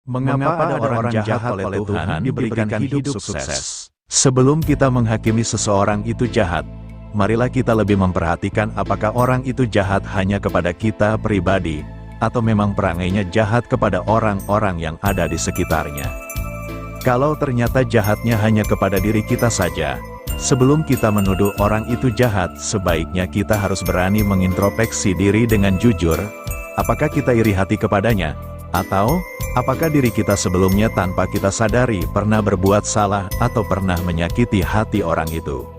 Mengapa ada orang jahat oleh Tuhan diberikan hidup sukses? Sebelum kita menghakimi seseorang itu jahat, marilah kita lebih memperhatikan apakah orang itu jahat hanya kepada kita pribadi, atau memang perangainya jahat kepada orang-orang yang ada di sekitarnya. Kalau ternyata jahatnya hanya kepada diri kita saja, sebelum kita menuduh orang itu jahat, sebaiknya kita harus berani mengintrospeksi diri dengan jujur. Apakah kita iri hati kepadanya? Atau, apakah diri kita sebelumnya tanpa kita sadari pernah berbuat salah atau pernah menyakiti hati orang itu?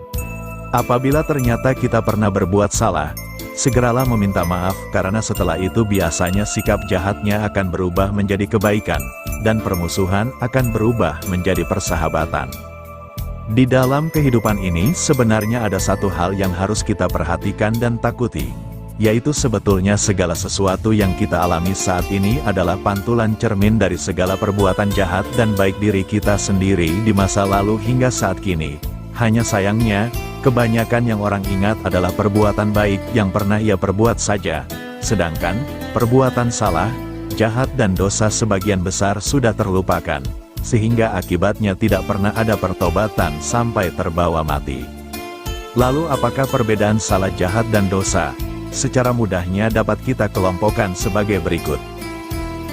Apabila ternyata kita pernah berbuat salah, segeralah meminta maaf karena setelah itu biasanya sikap jahatnya akan berubah menjadi kebaikan, dan permusuhan akan berubah menjadi persahabatan. Di dalam kehidupan ini sebenarnya ada satu hal yang harus kita perhatikan dan takuti, yaitu sebetulnya segala sesuatu yang kita alami saat ini adalah pantulan cermin dari segala perbuatan jahat dan baik diri kita sendiri di masa lalu hingga saat kini. Hanya sayangnya, kebanyakan yang orang ingat adalah perbuatan baik yang pernah ia perbuat saja, sedangkan perbuatan salah, jahat dan dosa sebagian besar sudah terlupakan, sehingga akibatnya tidak pernah ada pertobatan sampai terbawa mati. Lalu apakah perbedaan salah, jahat dan dosa? Secara mudahnya dapat kita kelompokkan sebagai berikut.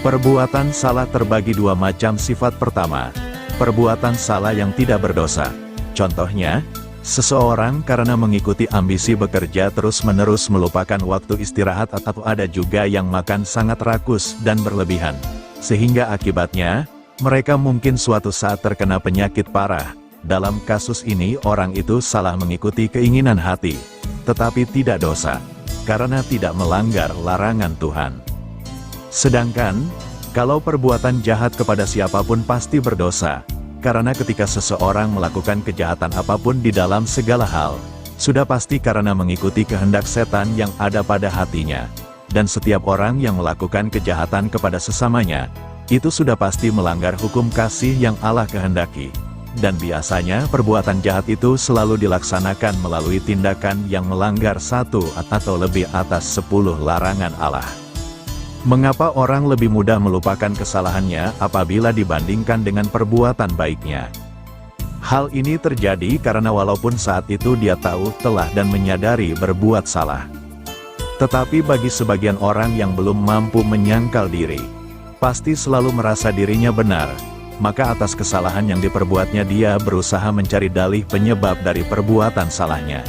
Perbuatan salah terbagi dua macam sifat. Pertama, perbuatan salah yang tidak berdosa. Contohnya, seseorang karena mengikuti ambisi bekerja terus-menerus melupakan waktu istirahat, atau ada juga yang makan sangat rakus dan berlebihan, sehingga akibatnya, mereka mungkin suatu saat terkena penyakit parah. Dalam kasus ini orang itu salah mengikuti keinginan hati, tetapi tidak dosa, karena tidak melanggar larangan Tuhan. Sedangkan, kalau perbuatan jahat kepada siapapun pasti berdosa, karena ketika seseorang melakukan kejahatan apapun di dalam segala hal, sudah pasti karena mengikuti kehendak setan yang ada pada hatinya. Dan setiap orang yang melakukan kejahatan kepada sesamanya, itu sudah pasti melanggar hukum kasih yang Allah kehendaki. Dan biasanya perbuatan jahat itu selalu dilaksanakan melalui tindakan yang melanggar satu atau lebih atas 10 larangan Allah. Mengapa orang lebih mudah melupakan kesalahannya apabila dibandingkan dengan perbuatan baiknya? Hal ini terjadi karena walaupun saat itu dia tahu, telah dan menyadari berbuat salah, tetapi bagi sebagian orang yang belum mampu menyangkal diri, pasti selalu merasa dirinya benar. Maka atas kesalahan yang diperbuatnya dia berusaha mencari dalih penyebab dari perbuatan salahnya,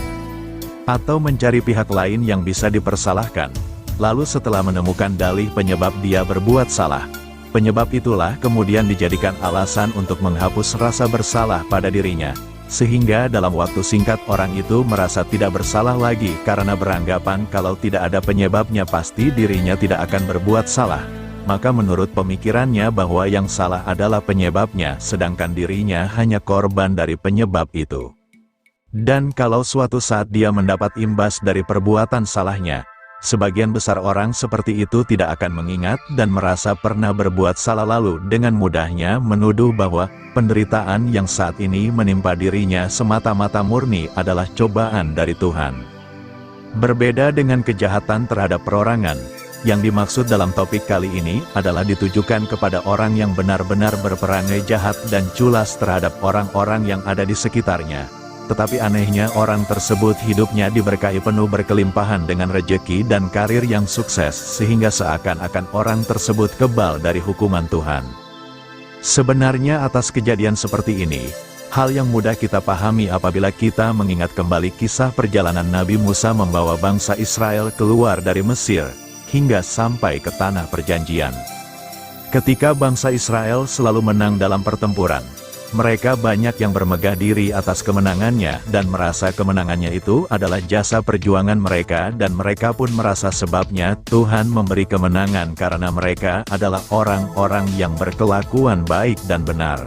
atau mencari pihak lain yang bisa dipersalahkan. Lalu setelah menemukan dalih penyebab dia berbuat salah, penyebab itulah kemudian dijadikan alasan untuk menghapus rasa bersalah pada dirinya, sehingga dalam waktu singkat orang itu merasa tidak bersalah lagi karena beranggapan kalau tidak ada penyebabnya pasti dirinya tidak akan berbuat salah. Maka menurut pemikirannya bahwa yang salah adalah penyebabnya, sedangkan dirinya hanya korban dari penyebab itu. Dan kalau suatu saat dia mendapat imbas dari perbuatan salahnya, sebagian besar orang seperti itu tidak akan mengingat dan merasa pernah berbuat salah, lalu dengan mudahnya menuduh bahwa penderitaan yang saat ini menimpa dirinya semata-mata murni adalah cobaan dari Tuhan. Berbeda dengan kejahatan terhadap perorangan, yang dimaksud dalam topik kali ini adalah ditujukan kepada orang yang benar-benar berperangai jahat dan culas terhadap orang-orang yang ada di sekitarnya. Tetapi anehnya orang tersebut hidupnya diberkahi penuh berkelimpahan dengan rejeki dan karir yang sukses, sehingga seakan-akan orang tersebut kebal dari hukuman Tuhan. Sebenarnya atas kejadian seperti ini, hal yang mudah kita pahami apabila kita mengingat kembali kisah perjalanan Nabi Musa membawa bangsa Israel keluar dari Mesir, hingga sampai ke tanah perjanjian. Ketika bangsa Israel selalu menang dalam pertempuran, mereka banyak yang bermegah diri atas kemenangannya dan merasa kemenangannya itu adalah jasa perjuangan mereka, dan mereka pun merasa sebabnya Tuhan memberi kemenangan karena mereka adalah orang-orang yang berkelakuan baik dan benar.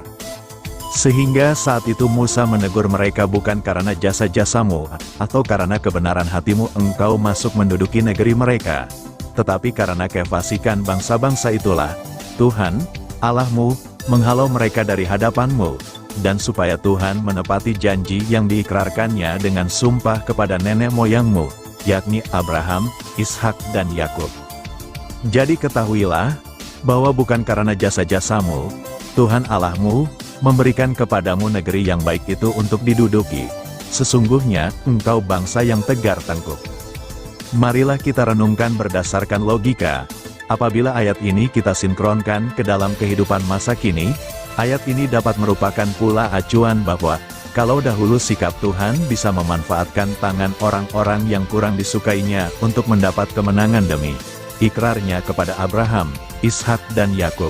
Sehingga saat itu Musa menegur mereka, bukan karena jasa-jasamu atau karena kebenaran hatimu engkau masuk menduduki negeri mereka, tetapi karena kefasikan bangsa-bangsa itulah Tuhan, Allahmu, menghalau mereka dari hadapanmu, dan supaya Tuhan menepati janji yang diikrarkannya dengan sumpah kepada nenek moyangmu, yakni Abraham, Ishak dan Yakub. Jadi ketahuilah, bahwa bukan karena jasa-jasamu, Tuhan Allahmu, memberikan kepadamu negeri yang baik itu untuk diduduki. Sesungguhnya, engkau bangsa yang tegar tengkuk. Marilah kita renungkan berdasarkan logika. Apabila ayat ini kita sinkronkan ke dalam kehidupan masa kini, ayat ini dapat merupakan pula acuan bahwa, kalau dahulu sikap Tuhan bisa memanfaatkan tangan orang-orang yang kurang disukainya untuk mendapat kemenangan demi ikrarnya kepada Abraham, Ishak dan Yakub,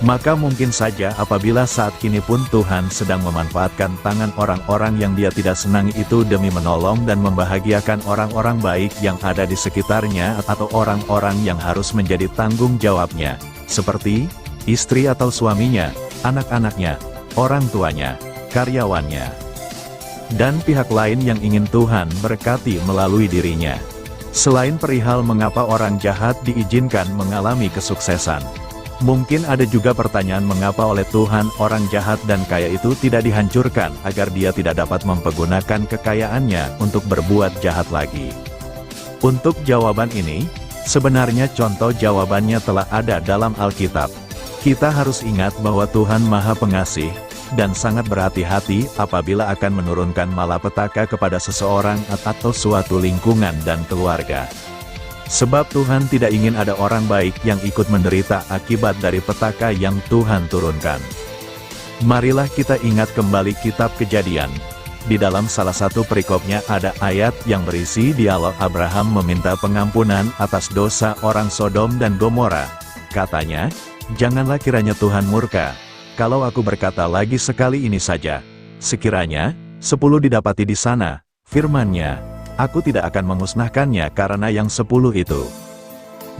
maka mungkin saja apabila saat kini pun Tuhan sedang memanfaatkan tangan orang-orang yang Dia tidak senangi itu demi menolong dan membahagiakan orang-orang baik yang ada di sekitarnya, atau orang-orang yang harus menjadi tanggung jawabnya, seperti istri atau suaminya, anak-anaknya, orang tuanya, karyawannya, dan pihak lain yang ingin Tuhan berkati melalui dirinya. Selain perihal mengapa orang jahat diizinkan mengalami kesuksesan, mungkin ada juga pertanyaan mengapa oleh Tuhan orang jahat dan kaya itu tidak dihancurkan agar dia tidak dapat mempergunakan kekayaannya untuk berbuat jahat lagi. Untuk jawaban ini, sebenarnya contoh jawabannya telah ada dalam Alkitab. Kita harus ingat bahwa Tuhan Maha Pengasih, dan sangat berhati-hati apabila akan menurunkan malapetaka kepada seseorang atau suatu lingkungan dan keluarga. Sebab Tuhan tidak ingin ada orang baik yang ikut menderita akibat dari petaka yang Tuhan turunkan. Marilah kita ingat kembali kitab Kejadian. Di dalam salah satu perikopnya ada ayat yang berisi dialog Abraham meminta pengampunan atas dosa orang Sodom dan Gomora. Katanya, "Janganlah kiranya Tuhan murka, kalau aku berkata lagi sekali ini saja. Sekiranya 10 didapati di sana, firman-Nya, aku tidak akan memusnahkannya karena yang 10 itu."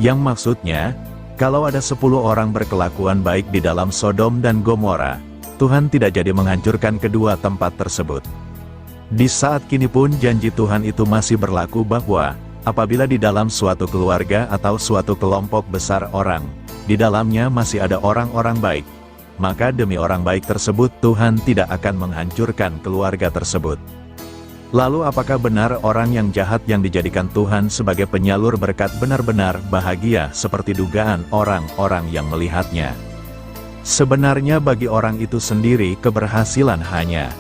Yang maksudnya, kalau ada 10 orang berkelakuan baik di dalam Sodom dan Gomora, Tuhan tidak jadi menghancurkan kedua tempat tersebut. Di saat kini pun janji Tuhan itu masih berlaku bahwa, apabila di dalam suatu keluarga atau suatu kelompok besar orang, di dalamnya masih ada orang-orang baik, maka demi orang baik tersebut Tuhan tidak akan menghancurkan keluarga tersebut. Lalu apakah benar orang yang jahat yang dijadikan Tuhan sebagai penyalur berkat benar-benar bahagia seperti dugaan orang-orang yang melihatnya? Sebenarnya bagi orang itu sendiri keberhasilan hanya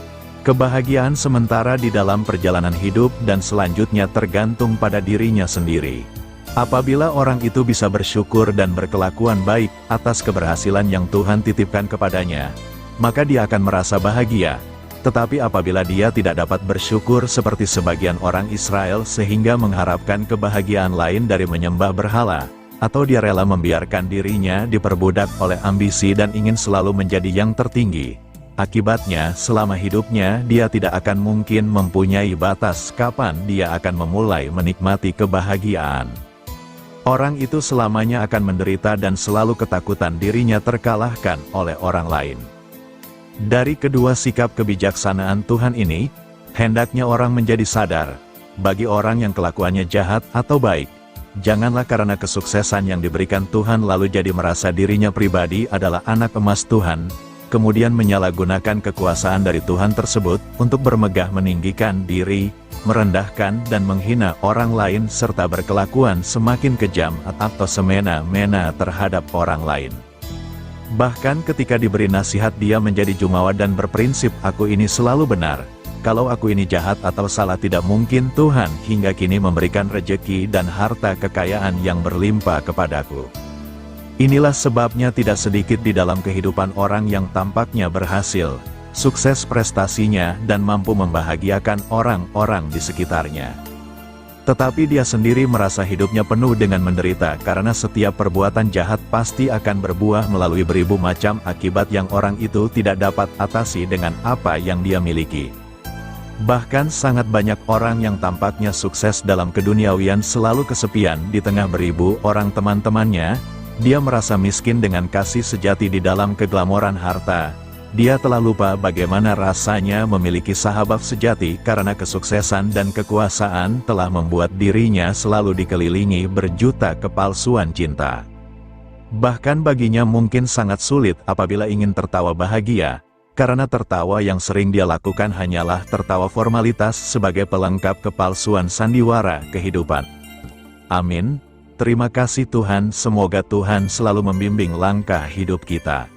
kebahagiaan sementara di dalam perjalanan hidup dan selanjutnya tergantung pada dirinya sendiri. Apabila orang itu bisa bersyukur dan berkelakuan baik atas keberhasilan yang Tuhan titipkan kepadanya, maka dia akan merasa bahagia. Tetapi apabila dia tidak dapat bersyukur seperti sebagian orang Israel sehingga mengharapkan kebahagiaan lain dari menyembah berhala, atau dia rela membiarkan dirinya diperbudak oleh ambisi dan ingin selalu menjadi yang tertinggi, akibatnya selama hidupnya dia tidak akan mungkin mempunyai batas kapan dia akan memulai menikmati kebahagiaan. Orang itu selamanya akan menderita dan selalu ketakutan dirinya terkalahkan oleh orang lain. Dari kedua sikap kebijaksanaan Tuhan ini, hendaknya orang menjadi sadar, bagi orang yang kelakuannya jahat atau baik, janganlah karena kesuksesan yang diberikan Tuhan lalu jadi merasa dirinya pribadi adalah anak emas Tuhan, kemudian menyalahgunakan kekuasaan dari Tuhan tersebut untuk bermegah meninggikan diri, merendahkan dan menghina orang lain serta berkelakuan semakin kejam atau semena-mena terhadap orang lain. Bahkan ketika diberi nasihat dia menjadi jumawa dan berprinsip aku ini selalu benar, kalau aku ini jahat atau salah tidak mungkin Tuhan hingga kini memberikan rejeki dan harta kekayaan yang berlimpah kepadaku. Inilah sebabnya tidak sedikit di dalam kehidupan orang yang tampaknya berhasil, sukses prestasinya dan mampu membahagiakan orang-orang di sekitarnya. Tetapi dia sendiri merasa hidupnya penuh dengan menderita karena setiap perbuatan jahat pasti akan berbuah melalui beribu macam akibat yang orang itu tidak dapat atasi dengan apa yang dia miliki. Bahkan sangat banyak orang yang tampaknya sukses dalam keduniawian selalu kesepian di tengah beribu orang teman-temannya. Dia merasa miskin dengan kasih sejati di dalam keglamoran harta. Dia telah lupa bagaimana rasanya memiliki sahabat sejati karena kesuksesan dan kekuasaan telah membuat dirinya selalu dikelilingi berjuta kepalsuan cinta. Bahkan baginya mungkin sangat sulit apabila ingin tertawa bahagia, karena tertawa yang sering dia lakukan hanyalah tertawa formalitas sebagai pelengkap kepalsuan sandiwara kehidupan. Amin. Terima kasih Tuhan, semoga Tuhan selalu membimbing langkah hidup kita.